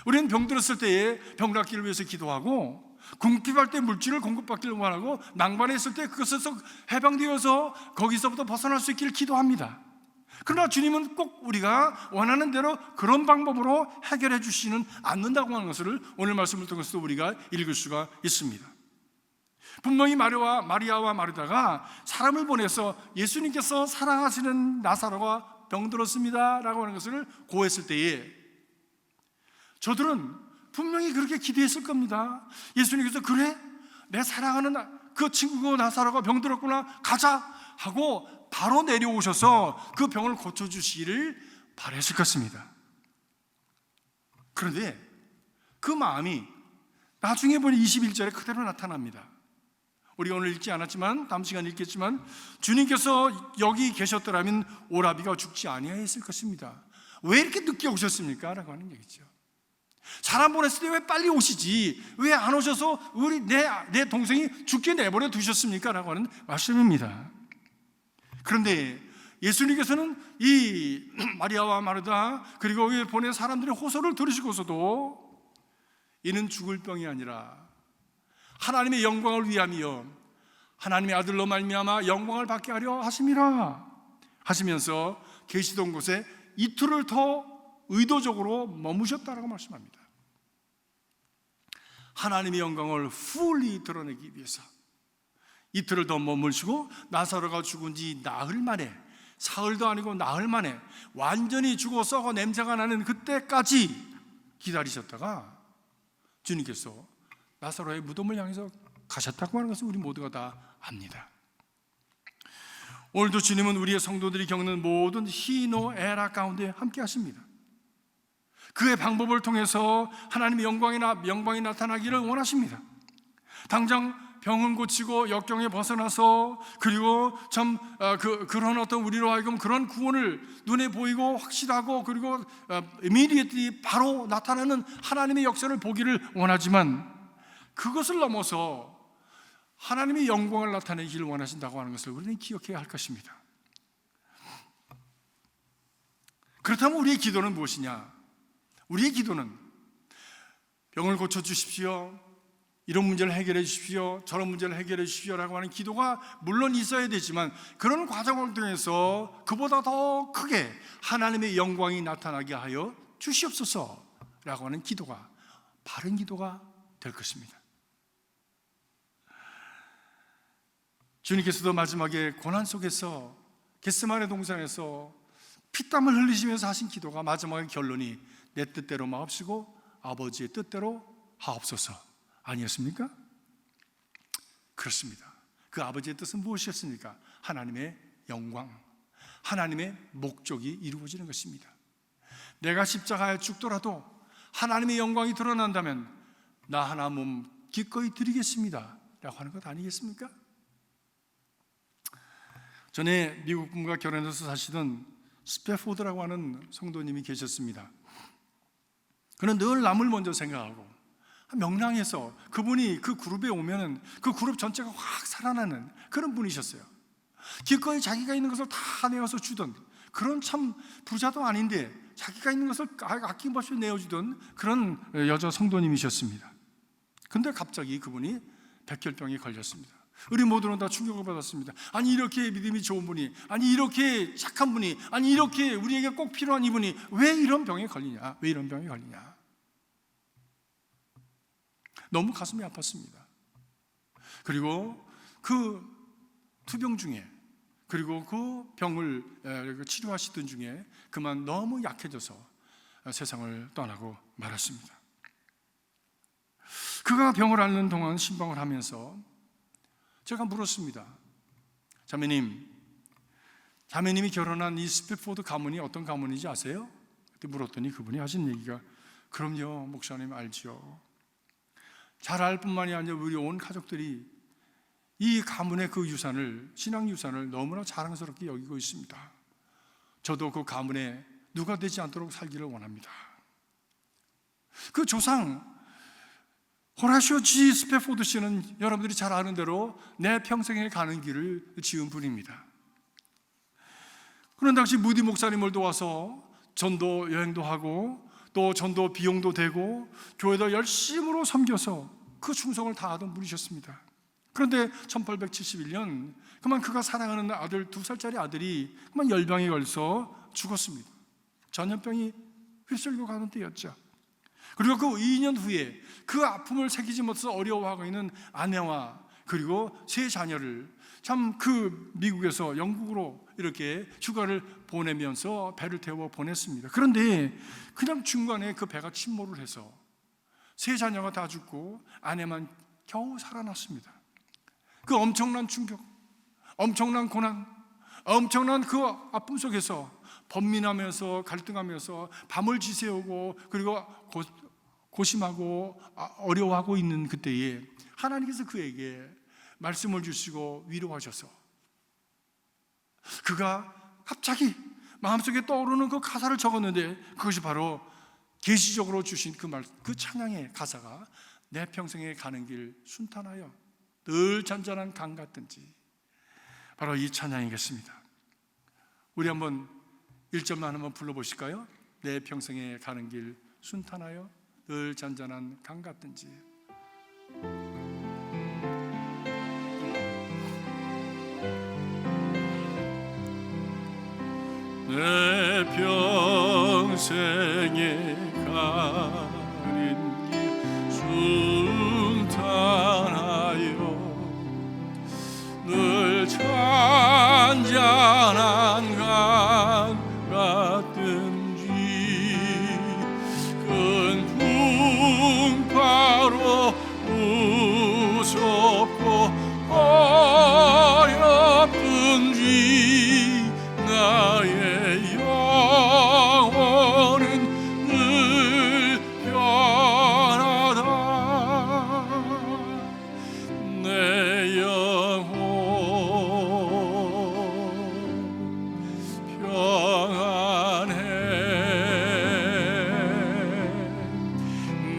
우리는 병들었을 때에 병 낫기를 위해서 기도하고, 궁핍할 때 물질을 공급받기를 원하고, 낭만에 있을 때 그것에서 해방되어서 거기서부터 벗어날 수 있기를 기도합니다. 그러나 주님은 꼭 우리가 원하는 대로 그런 방법으로 해결해 주시는 않는다고 하는 것을 오늘 말씀을 통해서 우리가 읽을 수가 있습니다. 분명히 마리아와 마르다가 사람을 보내서 예수님께서 사랑하시는 나사로가 병들었습니다 라고 하는 것을 고했을 때에 저들은 분명히 그렇게 기대했을 겁니다. 예수님께서 그래? 내 사랑하는 그 친구가 나사로가 병들었구나, 가자 하고 바로 내려오셔서 그 병을 고쳐주시기를 바랬을 것입니다. 그런데 그 마음이 나중에 보니 21절에 그대로 나타납니다. 우리가 오늘 읽지 않았지만 다음 시간에 읽겠지만 주님께서 여기 계셨더라면 오라비가 죽지 아니하였을 것입니다. 왜 이렇게 늦게 오셨습니까? 라고 하는 얘기죠. 사람 보냈을 때 왜 빨리 오시지 왜 안 오셔서 내 동생이 죽게 내버려 두셨습니까? 라고 하는 말씀입니다. 그런데 예수님께서는 이 마리아와 마르다 그리고 보낸 사람들의 호소를 들으시고서도 이는 죽을 병이 아니라 하나님의 영광을 위함이요 하나님의 아들로 말미암아 영광을 받게 하려 하심이라 하시면서 계시던 곳에 이틀을 더 의도적으로 머무셨다라고 말씀합니다. 하나님의 영광을 fully 드러내기 위해서 이틀을 더 머무시고 나사로가 죽은 지 나흘 만에, 사흘도 아니고 나흘 만에 완전히 죽어 썩어 냄새가 나는 그때까지 기다리셨다가 주님께서 나사로의 무덤을 향해서 가셨다고 하는 것을 우리 모두가 다 압니다. 오늘도 주님은 우리의 성도들이 겪는 모든 희노 애락 가운데 함께 하십니다. 그의 방법을 통해서 하나님의 영광이 나타나기를 원하십니다. 당장 병은 고치고 역경에 벗어나서 그리고 그런 어떤 우리로 하여금 그런 구원을 눈에 보이고 확실하고 그리고 immediately 바로 나타나는 하나님의 역사를 보기를 원하지만 그것을 넘어서 하나님의 영광을 나타내기를 원하신다고 하는 것을 우리는 기억해야 할 것입니다. 그렇다면 우리의 기도는 무엇이냐? 우리의 기도는 병을 고쳐주십시오, 이런 문제를 해결해 주십시오, 저런 문제를 해결해 주십시오라고 하는 기도가 물론 있어야 되지만 그런 과정을 통해서 그보다 더 크게 하나님의 영광이 나타나게 하여 주시옵소서라고 하는 기도가 바른 기도가 될 것입니다. 주님께서도 마지막에 고난 속에서 겟세마네 동산에서 피땀을 흘리시면서 하신 기도가 마지막에 결론이 내 뜻대로 마옵시고 아버지의 뜻대로 하옵소서 아니었습니까? 그렇습니다. 그 아버지의 뜻은 무엇이었습니까? 하나님의 영광, 하나님의 목적이 이루어지는 것입니다. 내가 십자가에 죽더라도 하나님의 영광이 드러난다면 나 하나 몸 기꺼이 드리겠습니다 라고 하는 것 아니겠습니까? 전에 미국 분과 결혼해서 사시던 스페포드라고 하는 성도님이 계셨습니다. 그는 늘 남을 먼저 생각하고 명랑해서 그분이 그 그룹에 오면은 그 그룹 전체가 확 살아나는 그런 분이셨어요. 기꺼이 자기가 있는 것을 다 내어서 주던 그런 참 부자도 아닌데 자기가 있는 것을 아낌없이 내어주던 그런 여자 성도님이셨습니다. 근데 갑자기 그분이 백혈병에 걸렸습니다. 우리 모두는 다 충격을 받았습니다. 아니 이렇게 믿음이 좋은 분이, 아니 이렇게 착한 분이, 아니 이렇게 우리에게 꼭 필요한 이분이 왜 이런 병에 걸리냐? 왜 이런 병에 걸리냐? 너무 가슴이 아팠습니다. 그리고 그 투병 중에 그리고 그 병을 치료하시던 중에 그만 너무 약해져서 세상을 떠나고 말았습니다. 그가 병을 앓는 동안 신방을 하면서 제가 물었습니다. 자매님이 결혼한 이 스피포드 가문이 어떤 가문인지 아세요? 그때 물었더니 그분이 하신 얘기가 그럼요 목사님 알지요. 잘 알 뿐만이 아니라 우리 온 가족들이 이 가문의 그 유산을, 신앙 유산을 너무나 자랑스럽게 여기고 있습니다. 저도 그 가문에 누가 되지 않도록 살기를 원합니다. 그 조상 호라시오 G. 스패포드 씨는 여러분들이 잘 아는 대로 내 평생에 가는 길을 지은 분입니다. 그런 당시 무디 목사님을 도와서 전도 여행도 하고 또 전도 비용도 되고 교회도 열심으로 섬겨서 그 충성을 다하던 분이셨습니다. 그런데 1871년 그만 그가 사랑하는 아들 2살짜리 아들이 그만 열병에 걸려서 죽었습니다. 전염병이 휩쓸고 가는 때였죠. 그리고 그 2년 후에 그 아픔을 새기지 못해서 어려워하고 있는 아내와 그리고 3자녀를 참 그 미국에서 영국으로 이렇게 휴가를 보내면서 배를 태워 보냈습니다. 그런데 그냥 중간에 그 배가 침몰을 해서 3자녀가 다 죽고 아내만 겨우 살아났습니다. 그 엄청난 충격, 엄청난 고난, 엄청난 그 아픔 속에서 번민하면서 갈등하면서 밤을 지새우고 그리고 고심하고 어려워하고 있는 그때에 하나님께서 그에게 말씀을 주시고 위로하셔서 그가 갑자기 마음속에 떠오르는 그 가사를 적었는데 그것이 바로 계시적으로 주신 그 찬양의 가사가 내 평생에 가는 길 순탄하여 늘 잔잔한 강 같든지, 바로 이 찬양이겠습니다. 우리 한번 1절만 한번 불러보실까요? 내 평생에 가는 길 순탄하여 늘 잔잔한 강 같든지. 내 평생에 가는 길 순탄하여 늘 잔잔한 강 같든지 큰 풍파로 무섭고 어렵든지 나의 영혼은 늘 편하다. 내 영혼 평안해.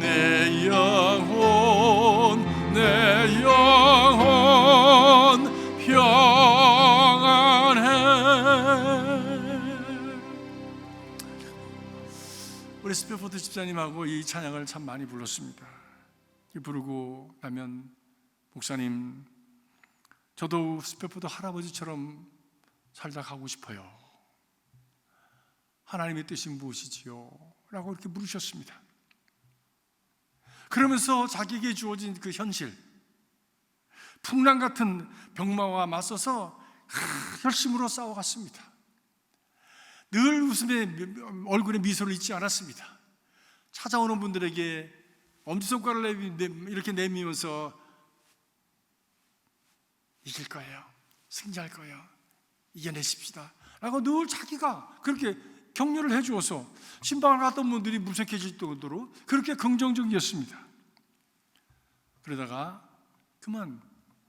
내 영혼 평안해. 우리 스패포드 집사님하고 이 찬양을 참 많이 불렀습니다. 부르고 나면 목사님, 저도 스패포드 할아버지처럼 살다 가고 싶어요. 하나님의 뜻이 무엇이지요? 라고 이렇게 물으셨습니다. 그러면서 자기에게 주어진 그 현실, 풍랑 같은 병마와 맞서서 열심으로 싸워갔습니다. 늘 얼굴에 미소를 잊지 않았습니다. 찾아오는 분들에게 엄지손가락을 이렇게 내밀면서 이길 거예요, 승리할 거예요, 이겨내십시다 라고 늘 자기가 그렇게 격려를 해주어서 신방을 갔던 분들이 무색해질 정도로 그렇게 긍정적이었습니다. 그러다가 그만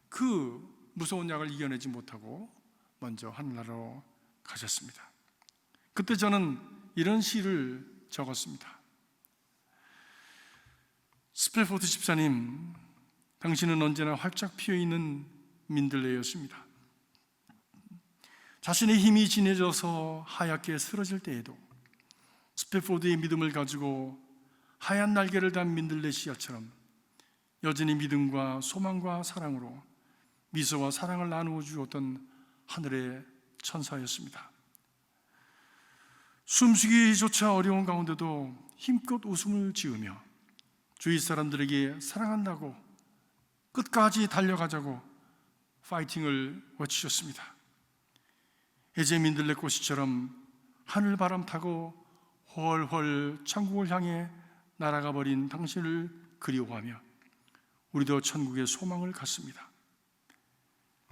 그 무서운 약을 이겨내지 못하고 먼저 하늘나라로 가셨습니다. 그때 저는 이런 시를 적었습니다. 스패포드 집사님, 당신은 언제나 활짝 피어있는 민들레였습니다. 자신의 힘이 진해져서 하얗게 쓰러질 때에도 스패포드의 믿음을 가지고 하얀 날개를 단 민들레 씨앗처럼 여전히 믿음과 소망과 사랑으로 미소와 사랑을 나누어 주었던 하늘의 천사였습니다. 숨쉬기조차 어려운 가운데도 힘껏 웃음을 지으며 주위 사람들에게 사랑한다고 끝까지 달려가자고 파이팅을 외치셨습니다. 해제 민들레 꽃이처럼 하늘바람 타고 훨훨 천국을 향해 날아가 버린 당신을 그리워하며 우리도 천국의 소망을 갖습니다.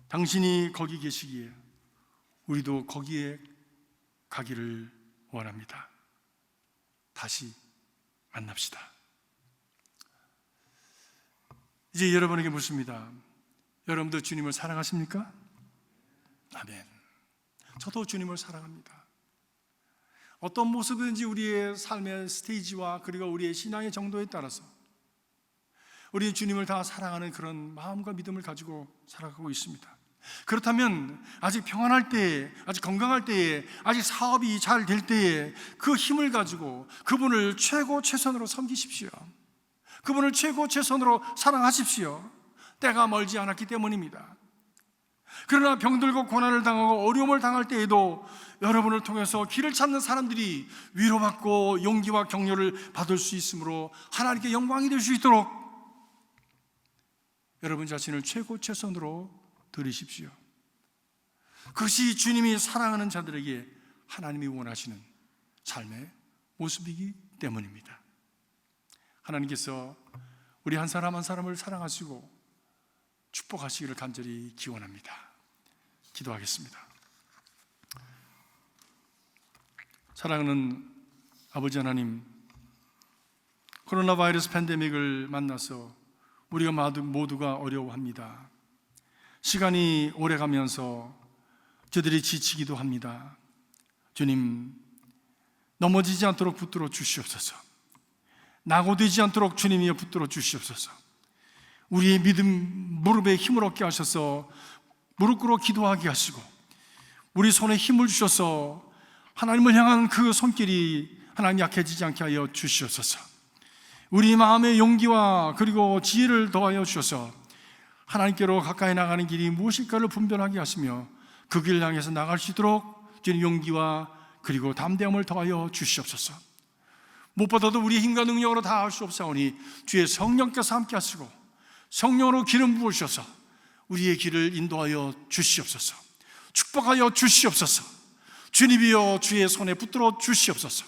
당신이 거기 계시기에 우리도 거기에 가기를 원합니다. 다시 만납시다. 이제 여러분에게 묻습니다. 여러분도 주님을 사랑하십니까? 아멘. 저도 주님을 사랑합니다. 어떤 모습이든지 우리의 삶의 스테이지와 그리고 우리의 신앙의 정도에 따라서 우리 주님을 다 사랑하는 그런 마음과 믿음을 가지고 살아가고 있습니다. 그렇다면 아직 평안할 때에, 아직 건강할 때에, 아직 사업이 잘 될 때에 그 힘을 가지고 그분을 최고 최선으로 섬기십시오. 그분을 최고 최선으로 사랑하십시오. 때가 멀지 않았기 때문입니다. 그러나 병들고 고난을 당하고 어려움을 당할 때에도 여러분을 통해서 길을 찾는 사람들이 위로받고 용기와 격려를 받을 수 있으므로 하나님께 영광이 될 수 있도록 여러분 자신을 최고 최선으로 드리십시오. 그것이 주님이 사랑하는 자들에게 하나님이 원하시는 삶의 모습이기 때문입니다. 하나님께서 우리 한 사람 한 사람을 사랑하시고 축복하시기를 간절히 기원합니다. 기도하겠습니다. 사랑하는 아버지 하나님, 코로나 바이러스 팬데믹을 만나서 우리가 모두가 어려워합니다. 시간이 오래가면서 저들이 지치기도 합니다. 주님, 넘어지지 않도록 붙들어 주시옵소서. 낙오되지 않도록 주님이여 붙들어 주시옵소서. 우리의 믿음 무릎에 힘을 얻게 하셔서 무릎 꿇어 기도하게 하시고 우리 손에 힘을 주셔서 하나님을 향한 그 손길이 하나님 약해지지 않게 하여 주시옵소서. 우리 마음의 용기와 그리고 지혜를 더하여 주셔서 하나님께로 가까이 나가는 길이 무엇일까를 분별하게 하시며 그 길을 향해서 나갈 수 있도록 주님 용기와 그리고 담대함을 더하여 주시옵소서. 무엇보다도 우리의 힘과 능력으로 다 할 수 없사오니 주의 성령께서 함께 하시고 성령으로 기름 부으셔서 우리의 길을 인도하여 주시옵소서. 축복하여 주시옵소서. 주님이여 주의 손에 붙들어 주시옵소서.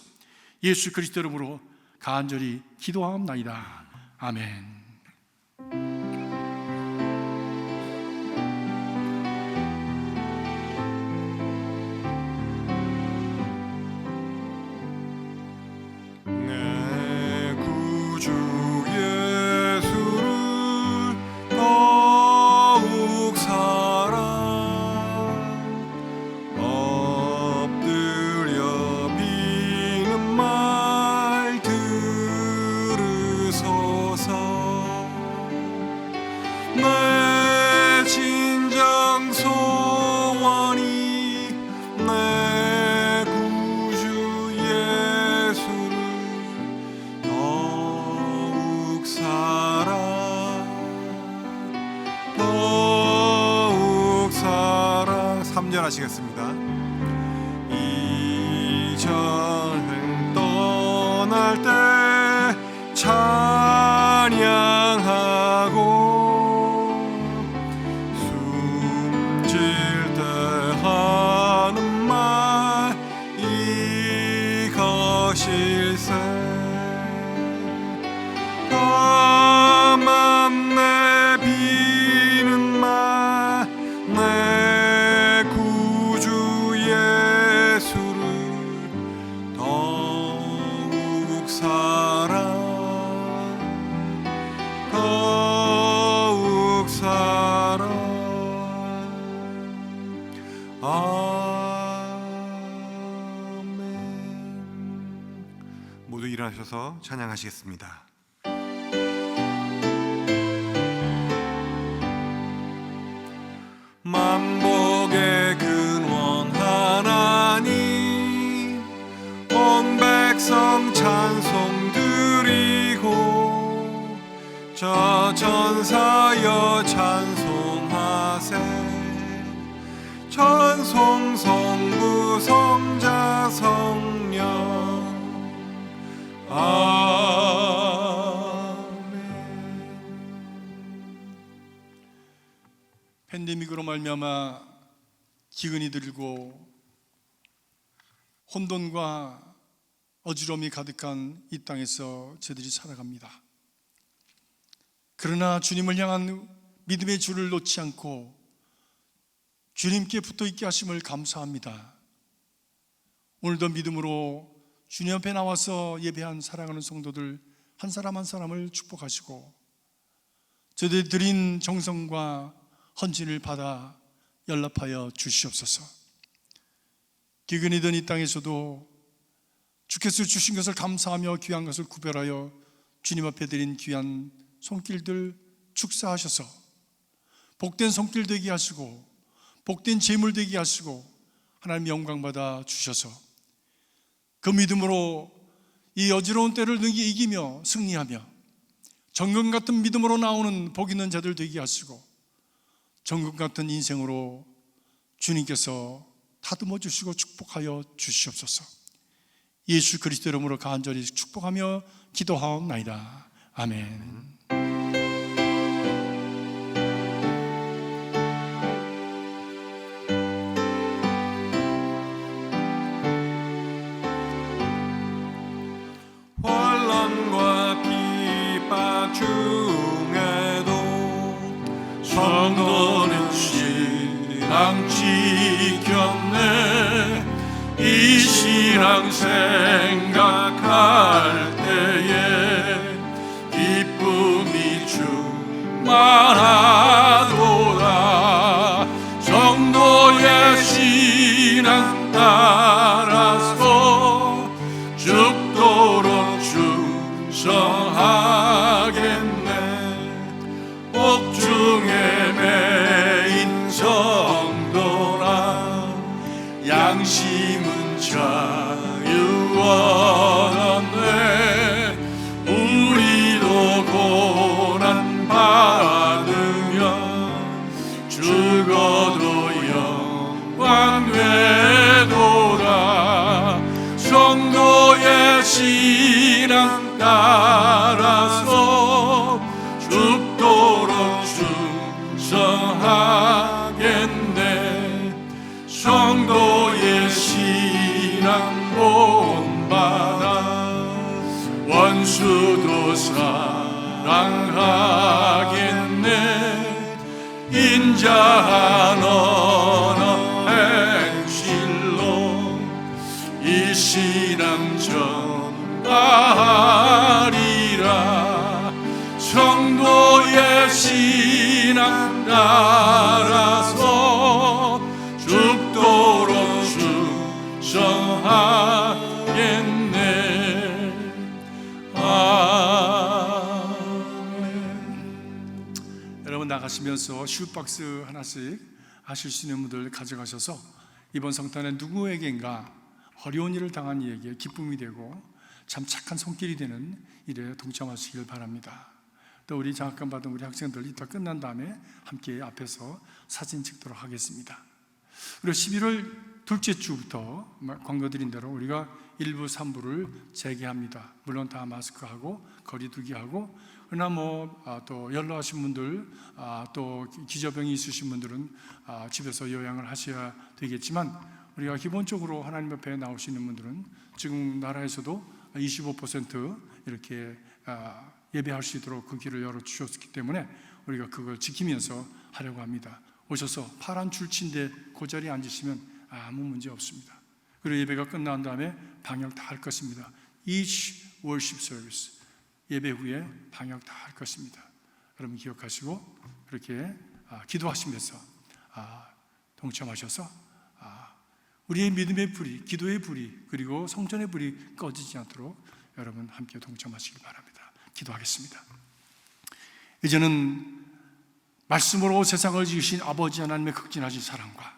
예수 그리스도 이름으로 간절히 기도하옵나이다. 아멘. 하시겠습니다. 이전을 떠날 때 찬양하고 숨질 때 하는 말 이것일세. 다만 내비는 말 내 모두 일어나셔서 찬양하시겠습니다. 만복의 근원 하나님 온 백성 찬송 드리고 저 전사여 찬송하세. 찬송 성부 성자 성령 팬데믹으로 말미암아 기근이 들고 혼돈과 어지러움이 가득한 이 땅에서 저들이 살아갑니다. 그러나 주님을 향한 믿음의 줄을 놓지 않고 주님께 붙어있게 하심을 감사합니다. 오늘도 믿음으로 주님 앞에 나와서 예배한 사랑하는 성도들 한 사람 한 사람을 축복하시고 저들이 드린 정성과 헌신을 받아 연락하여 주시옵소서. 기근이던 이 땅에서도 주께서 주신 것을 감사하며 귀한 것을 구별하여 주님 앞에 드린 귀한 손길들 축사하셔서 복된 손길 되게 하시고 복된 재물 되게 하시고 하나님 영광 받아 주셔서 그 믿음으로 이 어지러운 때를 이기며 승리하며 정금 같은 믿음으로 나오는 복 있는 자들 되게 하시고 정금 같은 인생으로 주님께서 다듬어 주시고 축복하여 주시옵소서. 예수 그리스도 이름으로 간절히 축복하며 기도하옵나이다. 아멘. 환난과 핍박 중에도 성도는 신앙 지켰네. 이 신앙 생각할 때에 기쁨이 충만하도다. 성도의 신앙 따라서 죽도록 충성하겠네. 옥중에 매인 성도라 양심은 자유 얻었네. 우리도 고난 받으면 죽어도 영광 되도다. 성도의 신앙 따라서 죽도록 충성하겠네. 성도의 신앙 본받아 원수도 사랑하겠네. 인자한 언어 행실로 이 신앙 전하리라. 성도의 신앙 따라서 죽도록 충성하겠네. 아멘. 여러분 나가시면서 슈박스 하나씩 하실 수 있는 분들 가져가셔서 이번 성탄에 누구에겐가 어려운 일을 당한 이에게 기쁨이 되고 참 착한 손길이 되는 일에 동참하시길 바랍니다. 또 우리 장학금 받은 우리 학생들 이따 끝난 다음에 함께 앞에서 사진 찍도록 하겠습니다. 그리고 11월 둘째 주부터 광고드린 대로 우리가 1부, 3부를 재개합니다. 물론 다 마스크하고 거리 두기하고, 그러나 또 연로하신 분들, 또 기저병이 있으신 분들은 집에서 요양을 하셔야 되겠지만, 우리가 기본적으로 하나님 앞에 나오시는 분들은 지금 나라에서도 25% 이렇게 예배할 수 있도록 그 길을 열어주셨기 때문에 우리가 그걸 지키면서 하려고 합니다. 오셔서 파란 줄치인데 그 자리에 앉으시면 아무 문제 없습니다. 그리고 예배가 끝난 다음에 방역 다 할 것입니다. Each worship service, 예배 후에 방역 다 할 것입니다. 여러분 기억하시고 그렇게 기도하시면서 동참하셔서 우리의 믿음의 불이, 기도의 불이, 그리고 성전의 불이 꺼지지 않도록 여러분 함께 동참하시기 바랍니다. 기도하겠습니다. 이제는 말씀으로 세상을 지으신 아버지 하나님의 극진하신 사랑과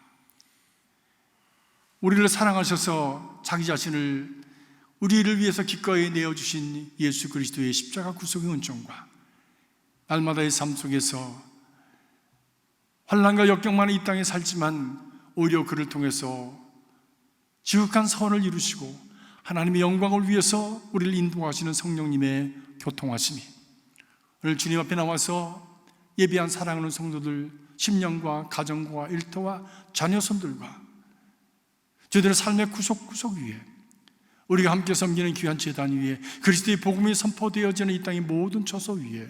우리를 사랑하셔서 자기 자신을 우리를 위해서 기꺼이 내어주신 예수 그리스도의 십자가 구속의 은총과 날마다의 삶 속에서 환난과 역경만의 이 땅에 살지만 오히려 그를 통해서 지극한 선을 이루시고 하나님의 영광을 위해서 우리를 인도하시는 성령님의 교통하심이 오늘 주님 앞에 나와서 예배한 사랑하는 성도들 10년과 가정과 일터와 자녀손들과 저들의 삶의 구석구석 위에 우리가 함께 섬기는 귀한 제단 위에 그리스도의 복음이 선포되어지는 이 땅의 모든 처소 위에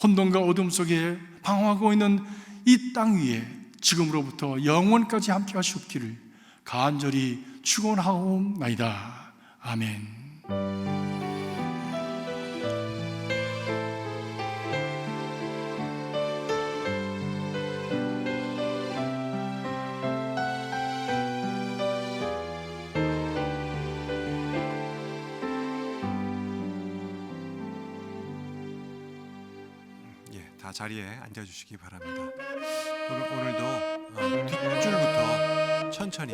혼돈과 어둠 속에 방황하고 있는 이 땅 위에 지금으로부터 영원까지 함께 하시옵기를 간절히 축원하옵나이다. 아멘. 자리에 앉아주시기 바랍니다. 오늘도 뒷줄부터 천천히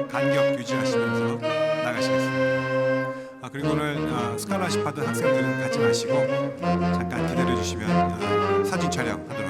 간격 유지하시면서 나가시겠습니다. 그리고 오늘 스칼라십 받은 학생들은 가지 마시고 잠깐 기다려 주시면 사진 촬영하도록